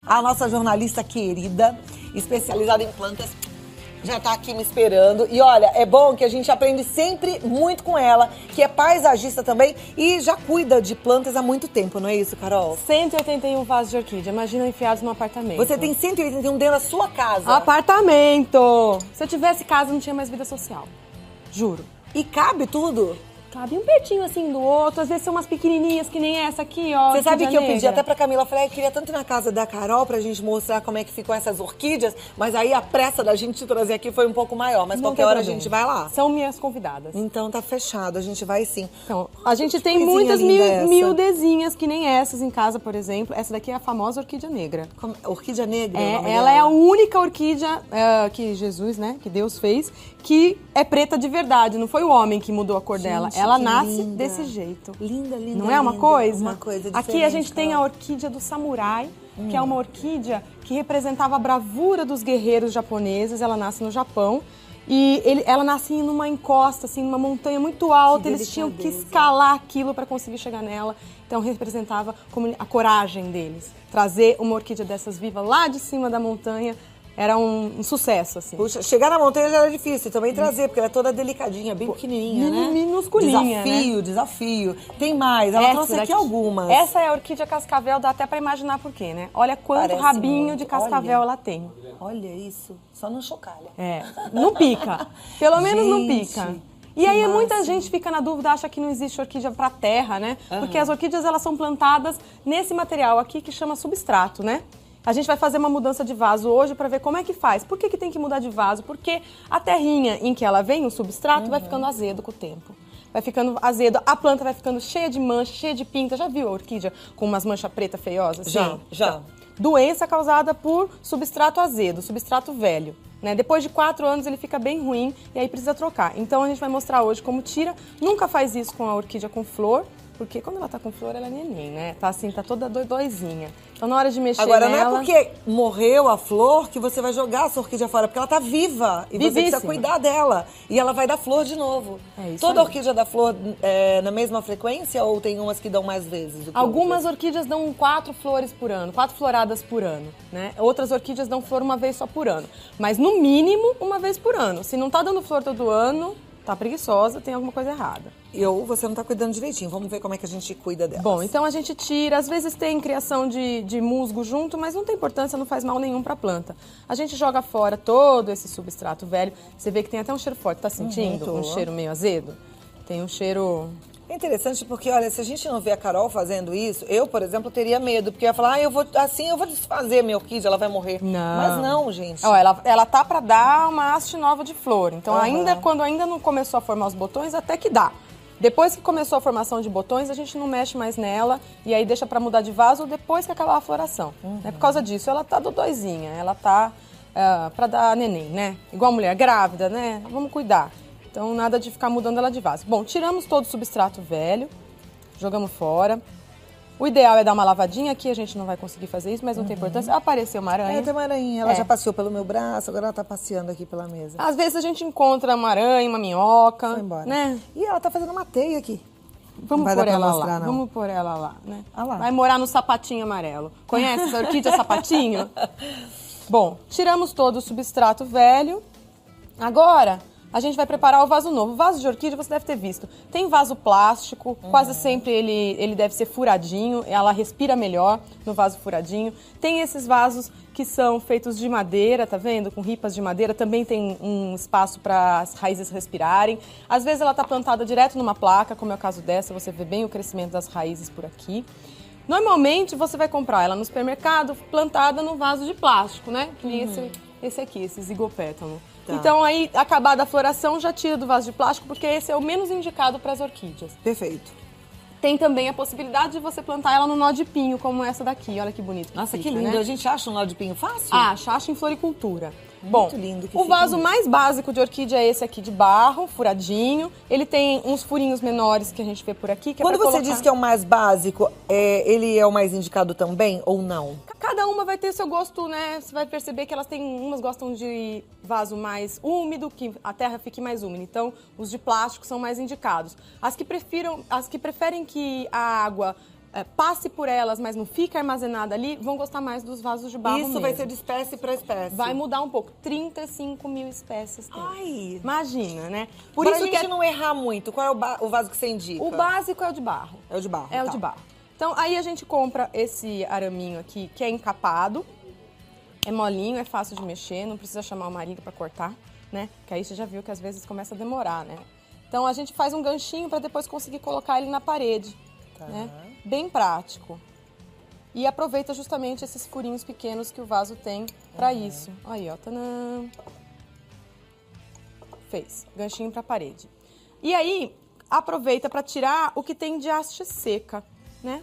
A nossa jornalista querida, especializada em plantas, já tá aqui me esperando. E olha, é bom que a gente aprende sempre muito com ela, que é paisagista também e já cuida de plantas há muito tempo, não é isso, Carol? 181 vasos de orquídea, imagina enfiados num apartamento. Você tem 181 dentro da sua casa. Apartamento! Se eu tivesse casa, não tinha mais vida social. Juro. E cabe tudo? Cabe um pertinho assim do outro, às vezes são umas pequenininhas que nem essa aqui, ó. Você sabe que eu pedi negra. até pra Camila, eu falei, eu queria tanto ir na casa da Carol pra gente mostrar como é que ficam essas orquídeas, mas aí a pressa da gente te trazer aqui foi um pouco maior, mas Não qualquer tem hora a problema. gente vai lá. São minhas convidadas. Então tá fechado, a gente vai sim. Então, a gente tem coisinha muitas linda essa. miudezinhas que nem essas em casa, por exemplo. Essa daqui é a famosa orquídea negra. Orquídea negra? É o nome Ela dela? é a única orquídea que Jesus, né, que Deus fez, que é preta de verdade. Não foi o homem que mudou a cor dela. Ela que nasce linda. desse jeito. Linda, linda, Não é uma linda. coisa? Uma coisa diferente. Aqui a gente tem a orquídea do samurai, que é uma orquídea que representava a bravura dos guerreiros japoneses. Ela nasce no Japão. E ela nasce numa encosta, assim, numa montanha muito alta. Eles tinham que escalar aquilo para conseguir chegar nela. Então representava como a coragem deles. Trazer uma orquídea dessas viva lá de cima da montanha era um sucesso, assim. Puxa, chegar na montanha já era difícil também trazer, porque ela é toda delicadinha, bem pequenininha, né? Minusculinha, Desafio. Tem mais, ela trouxe aqui algumas. Essa é a orquídea cascavel, dá até pra imaginar por quê, né? Olha quanto Parece rabinho muito. de cascavel ela tem. Olha isso, só não chocalha. Não pica. Pelo menos não Gente, pica. E aí massa. muita gente fica na dúvida, acha que não existe orquídea para terra, né? Porque as orquídeas elas são plantadas nesse material aqui que chama substrato, né? A gente vai fazer uma mudança de vaso hoje para ver como é que faz. Por que tem que mudar de vaso? Porque a terrinha em que ela vem, o substrato, vai ficando azedo com o tempo. Vai ficando azedo, a planta vai ficando cheia de mancha, cheia de pinta. Já viu a orquídea com umas manchas preta feiosas? Já. Então, doença causada por substrato azedo, substrato velho. Né? Depois de 4 anos ele fica bem ruim e aí precisa trocar. Então a gente vai mostrar hoje como tira. Nunca faz isso com a orquídea com flor, porque quando ela tá com flor ela é neném, né? Tá assim, tá toda doidoizinha. Então na hora de mexer Agora, nela... não é porque morreu a flor que você vai jogar essa orquídea fora, porque ela tá viva e você precisa cuidar dela. E ela vai dar flor de novo. Toda orquídea dá flor na mesma frequência ou tem umas que dão mais vezes? Algumas orquídeas dão 4 flores por ano, 4 floradas por ano, né? Outras orquídeas dão flor uma vez só por ano. Mas no mínimo uma vez por ano. Se não tá dando flor todo ano, tá preguiçosa, tem alguma coisa errada. Ou você não tá cuidando direitinho. Vamos ver como é que a gente cuida delas. Bom, então a gente tira. Às vezes tem criação de musgo junto, mas não tem importância, não faz mal nenhum pra planta. A gente joga fora todo esse substrato velho. Você vê que tem até um cheiro forte. Tá sentindo? Um cheiro meio azedo? Tem um cheiro... É interessante porque, olha, se a gente não vê a Carol fazendo isso, eu, por exemplo, teria medo. Porque eu ia falar, eu vou desfazer a minha orquídea, ela vai morrer. Não. Mas não, gente. Ó, ela tá pra dar uma haste nova de flor. Então, quando ainda não começou a formar os botões, até que dá. Depois que começou a formação de botões, a gente não mexe mais nela e aí deixa pra mudar de vaso depois que acabar a floração. É por causa disso, ela tá dodóizinha, ela tá pra dar neném, né? Igual a mulher grávida, né? Vamos cuidar. Então, nada de ficar mudando ela de vaso. Bom, tiramos todo o substrato velho, jogamos fora. O ideal é dar uma lavadinha aqui, a gente não vai conseguir fazer isso, mas não tem importância. Apareceu uma aranha. Tem uma aranha, ela já passeou pelo meu braço, agora ela tá passeando aqui pela mesa. Às vezes a gente encontra uma aranha, uma minhoca, Foi embora. né? E ela tá fazendo uma teia aqui. Vamos pôr ela lá, vamos pôr ela lá, né? Lá. Vai morar no sapatinho amarelo. Conhece essa orquídea sapatinho? Bom, tiramos todo o substrato velho. Agora, a gente vai preparar o vaso novo. O vaso de orquídea você deve ter visto. Tem vaso plástico, quase sempre ele deve ser furadinho, ela respira melhor no vaso furadinho. Tem esses vasos que são feitos de madeira, tá vendo? Com ripas de madeira, também tem um espaço para as raízes respirarem. Às vezes ela tá plantada direto numa placa, como é o caso dessa, você vê bem o crescimento das raízes por aqui. Normalmente você vai comprar ela no supermercado plantada no vaso de plástico, né? Que nem esse aqui, esse zigopétalo. Tá. Então aí, acabada a floração, já tira do vaso de plástico, porque esse é o menos indicado para as orquídeas. Perfeito. Tem também a possibilidade de você plantar ela no nó de pinho, como essa daqui. Olha que bonito. Nossa, fica, que lindo. né? A gente acha um nó de pinho fácil? Acha em floricultura. Muito lindo que o fica vaso mesmo. mais básico de orquídea é esse aqui de barro, furadinho. Ele tem uns furinhos menores que a gente vê por aqui. Que Quando é pra você colocar... diz que é o mais básico, ele é o mais indicado também ou não? Cada uma vai ter seu gosto, né? Você vai perceber que elas têm... Umas gostam de vaso mais úmido, que a terra fique mais úmida. Então, os de plástico são mais indicados. As que preferem que a água passe por elas, mas não fica armazenada ali, vão gostar mais dos vasos de barro mesmo. Vai ser de espécie para espécie. Vai mudar um pouco. 35 mil espécies tem. Ai! Imagina, né? Por isso que a gente não errar muito, qual é o vaso que você indica? O básico é o de barro. É o de barro, É o de barro. Então, aí a gente compra esse araminho aqui, que é encapado. É molinho, é fácil de mexer, não precisa chamar o marido para cortar, né? Que aí você já viu que às vezes começa a demorar, né? Então, a gente faz um ganchinho para depois conseguir colocar ele na parede, né? Bem prático. E aproveita justamente esses furinhos pequenos que o vaso tem para isso. Aí, ó, tanã. Fez, ganchinho para parede. E aí, aproveita para tirar o que tem de haste seca, né?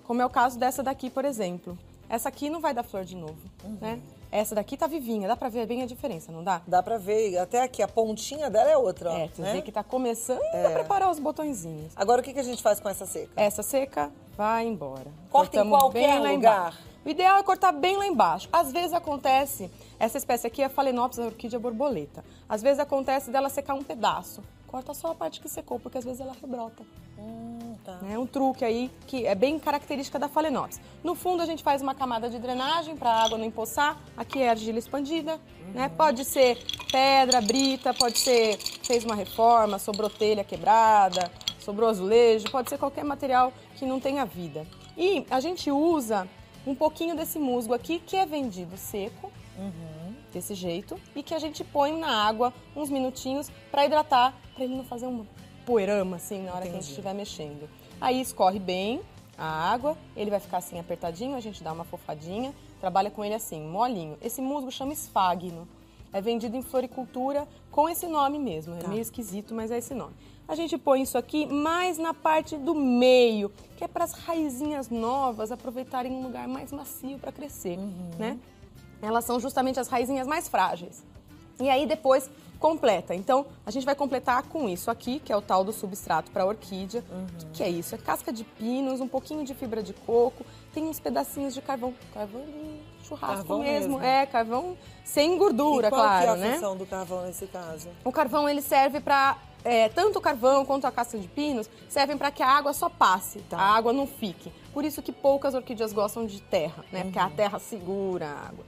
Como é o caso dessa daqui, por exemplo. Essa aqui não vai dar flor de novo, né? Essa daqui tá vivinha, dá pra ver bem a diferença, não dá? Dá pra ver, até aqui, a pontinha dela é outra, ó. Você vê que tá começando a preparar os botõezinhos. Agora, o que a gente faz com essa seca? Essa seca vai embora. Corta em qualquer lugar. O ideal é cortar bem lá embaixo. Às vezes acontece, essa espécie aqui é a Phalaenopsis, a orquídea borboleta. Às vezes acontece dela secar um pedaço. Corta só a parte que secou, porque às vezes ela rebrota. Tá. É um truque aí que é bem característica da Phalaenopsis. No fundo, a gente faz uma camada de drenagem para a água não empoçar. Aqui é argila expandida, né? Pode ser pedra, brita, pode ser fez uma reforma, sobrou telha quebrada, sobrou azulejo, pode ser qualquer material que não tenha vida. E a gente usa um pouquinho desse musgo aqui, que é vendido seco, desse jeito, e que a gente põe na água uns minutinhos para hidratar, para ele não fazer um poeirama assim na hora que a gente estiver mexendo. Aí escorre bem a água, ele vai ficar assim apertadinho, a gente dá uma fofadinha, trabalha com ele assim, molinho. Esse musgo chama esfagno, é vendido em floricultura com esse nome mesmo, é meio esquisito, mas é esse nome. A gente põe isso aqui mais na parte do meio, que é para as raizinhas novas aproveitarem um lugar mais macio para crescer, né? Elas são justamente as raizinhas mais frágeis. E aí depois completa. Então, a gente vai completar com isso aqui, que é o tal do substrato para orquídea. O que é isso? É casca de pinos, um pouquinho de fibra de coco, tem uns pedacinhos de carvão. Carvão de churrasco Carvão mesmo. mesmo. É, carvão sem gordura, E qual claro, que é a né? função do carvão nesse caso? O carvão, ele serve para... tanto o carvão quanto a casca de pinos servem para que a água só passe, a água não fique. Por isso que poucas orquídeas gostam de terra, né? Porque a terra segura a água.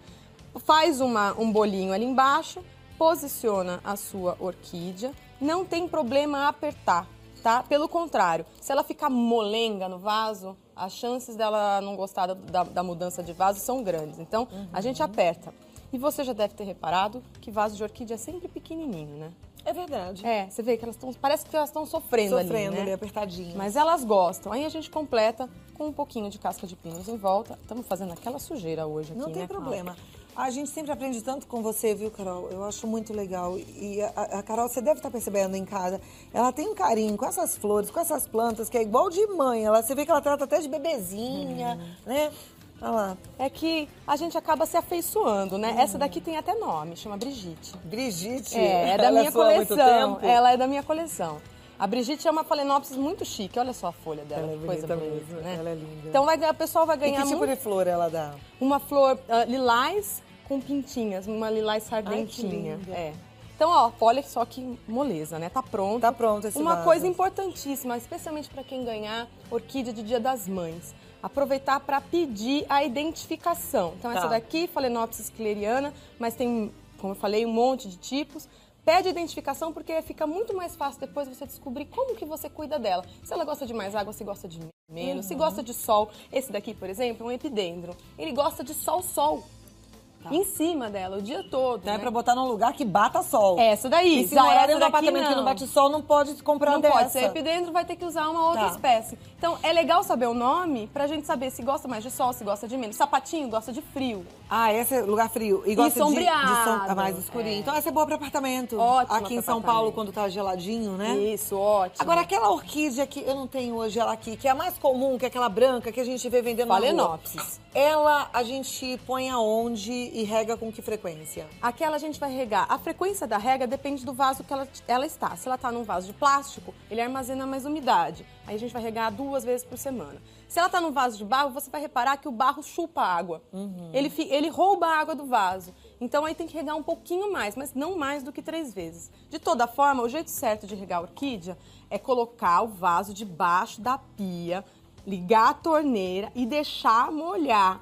Faz um bolinho ali embaixo, posiciona a sua orquídea, não tem problema apertar, tá? Pelo contrário, se ela ficar molenga no vaso, as chances dela não gostar da mudança de vaso são grandes. Então, a gente aperta. E você já deve ter reparado que vaso de orquídea é sempre pequenininho, né? É verdade. Você vê que elas estão, parece que elas estão sofrendo ali, né? Apertadinho. Mas elas gostam. Aí a gente completa com um pouquinho de casca de pinos em volta. Estamos fazendo aquela sujeira hoje aqui, Não tem né, problema. A gente sempre aprende tanto com você, viu, Carol? Eu acho muito legal. E a Carol, você deve estar percebendo em casa, ela tem um carinho com essas flores, com essas plantas, que é igual de mãe. Você vê que ela trata até de bebezinha, né? Olha lá. É que a gente acaba se afeiçoando, né? Essa daqui tem até nome, chama Brigitte. Brigitte? É da Ela minha é sua há muito coleção. tempo? Ela é da minha coleção. A Brigitte é uma Phalaenopsis muito chique. Olha só a folha dela, Ela é que coisa bonita bonita, mesmo, né? ela é linda. Então o pessoal vai E ganhar que tipo de flor ela dá? uma flor lilás com pintinhas, uma lilás sardentinha. Ai, que linda. Então, ó, olha só que moleza, né? Tá pronto. Tá pronto esse Uma vaso. coisa importantíssima, especialmente para quem ganhar orquídea de Dia das Mães. Aproveitar para pedir a identificação. Então, essa daqui, Phalaenopsis scleriana, mas tem, como eu falei, um monte de tipos. Pede identificação porque fica muito mais fácil depois você descobrir como que você cuida dela. Se ela gosta de mais água, se gosta de menos, se gosta de sol. Esse daqui, por exemplo, é um epidendro. Ele gosta de sol. Em cima dela, o dia todo. Então né? é pra botar num lugar que bata sol. Essa daí. E se já morar essa dentro do daqui apartamento que não bate sol, não pode comprar Não dessa. pode ser epidendro, vai ter que usar uma outra espécie. Então, é legal saber o nome pra gente saber se gosta mais de sol, se gosta de menos. Sapatinho gosta de frio. Esse é lugar frio. E gosta sombreado. mais escurinho. Então essa é boa pra apartamento. Ótima aqui em pra São Paulo, apartamento. quando tá geladinho, né? Isso, ótimo. Agora, aquela orquídea que eu não tenho hoje, ela aqui, que é a mais comum, que é aquela branca que a gente vê vendendo na rua. Phalaenopsis. Ela a gente põe aonde e rega com que frequência? Aquela a gente vai regar. A frequência da rega depende do vaso que ela está. Se ela está num vaso de plástico, ele armazena mais umidade. Aí a gente vai regar 2 vezes por semana. Se ela está num vaso de barro, você vai reparar que o barro chupa a água. Ele rouba a água do vaso. Então aí tem que regar um pouquinho mais, mas não mais do que 3 vezes. De toda forma, o jeito certo de regar a orquídea é colocar o vaso debaixo da pia, ligar a torneira e deixar molhar.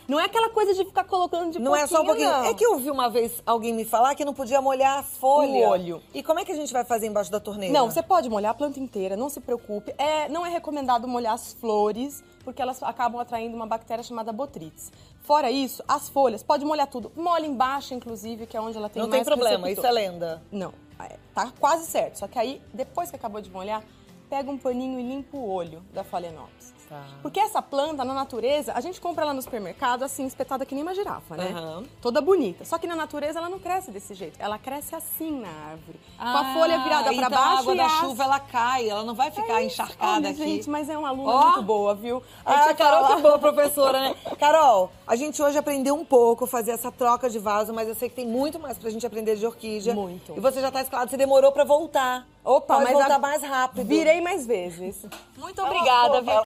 Não é aquela coisa de ficar colocando de Não é só um pouquinho. não. É que eu ouvi uma vez alguém me falar que não podia molhar as folhas. O olho. E como é que a gente vai fazer embaixo da torneira? Não, você pode molhar a planta inteira, não se preocupe. Não é recomendado molhar as flores, porque elas acabam atraindo uma bactéria chamada Botrytis. Fora isso, as folhas, pode molhar tudo. Molha embaixo, inclusive, que é onde ela tem Não mais tem problema, receptor. isso é lenda. Não, tá quase certo. Só que aí, depois que acabou de molhar, pega um paninho e limpa o olho da Phalaenopsis. Tá. Porque essa planta, na natureza, a gente compra ela no supermercado, assim, espetada que nem uma girafa, né? Aham. Toda bonita. Só que na natureza ela não cresce desse jeito. Ela cresce assim na árvore. Com a folha virada pra então baixo a água e da as... chuva, ela cai, ela não vai ficar encharcada Olha, aqui. gente, mas é uma aluna Ó. muito boa, viu? Ah, Carol, que boa professora, né? Carol, a gente hoje aprendeu um pouco fazer essa troca de vaso, mas eu sei que tem muito mais pra gente aprender de orquídea. Muito. E você já tá escalado, você demorou pra voltar. Opa, Pode mas voltar mais rápido. Virei mais vezes. Muito obrigada, viu?